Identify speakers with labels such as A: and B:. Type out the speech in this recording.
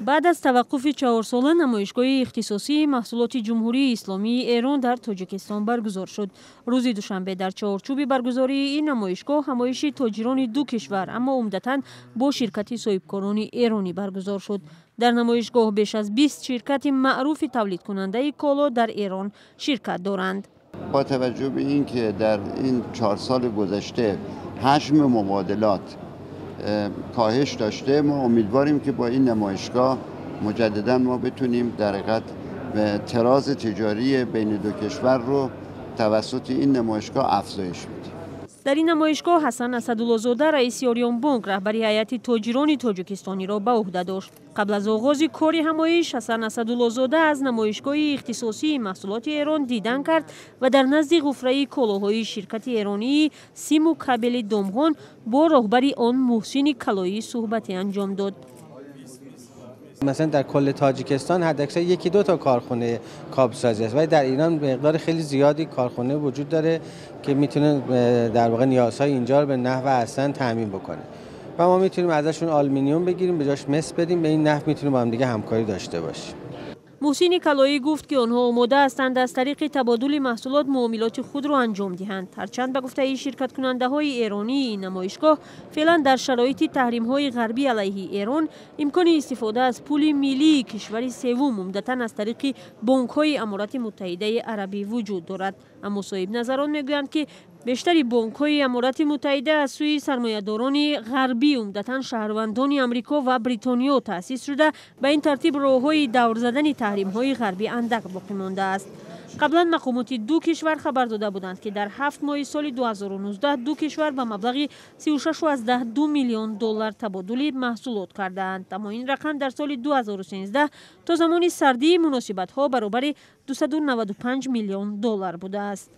A: بعد از توقف 4 ساله نمایشگاه اختصاصی محصولات جمهوری اسلامی ایران در تاجیکستان برگزار شد. روز دوشنبه در چارچوب برگزاری این نمایشگاه همایش تاجران دو کشور اما عمدتاً با شرکت صاحبکاران ایرانی برگزار شد. در نمایشگاه بیش از 20 شرکت معروف تولید کننده کالا در ایران شرکت دارند.
B: با توجه به اینکه در این 4 سال گذشته حجم مبادلات کاهش داشته، ما امیدواریم که با این نمایشگاه مجددا ما بتونیم در حقیقت تراز تجاری بین دو کشور رو توسط این نمایشگاه افزایش بدیم.
A: در این نمایشگاه حسن اسدالله‌زاده رئیس آریان بانک رهبری هیئت تاجران تاجیکستانی را به عهده داشت. قبل از آغاز کار همایش حسن اسدالله‌زاده از نمایشگاه اختصاصی محصولات ایران دیدن کرد و در نزد غفره کالاهای شرکت ایرانی سیم و کابل دامغان با رهبر آن محسن کلایی صحبتی انجام داد.
C: مثلا در کل تاجیکستان حداکثر 1-2 تا کارخانه کابلسازی است، ولی در ایران مقدار خیلی زیادی کارخانه وجود داره که میتونه در واقع نیازهای اینجا رو به نحو احسن تامین بکنه و ما میتونیم ازشون آلومینیوم بگیریم، به جاش مس بدیم، به این نحو میتونیم با هم دیگه همکاری داشته باشیم.
A: محسن کلایی گفت که آنها آماده هستند از طریق تبادل محصولات معاملات خود را انجام دهند. هرچند به گفته شرکت کننده های ایرانی این نمایشگاه فعلا در شرایط تحریم های غربی علیه ایران امکان استفاده از پول ملی کشور سوم عمدتاً از طریق بانک های امارات متحده عربی وجود دارد. اما صاحب نظران میگویند که بیشتر بانک های امارات متحده از سوی سرمایه‌داران غربی عمدتاً شهروندان آمریکا و بریتانیا تأسیس شده، به این ترتیب راه‌های دور زدن تحریم های غربی اندک باقی مانده است. قبلا مقامات دو کشور خبر داده بودند که در 7 ماه سال 2019 دو کشور به مبلغ 36.2 میلیون دلار تبادل محصولات کردند. اما این رقم در سال 2013 تا زمان سردی مناسبت ها برابر 295 میلیون دلار بوده است.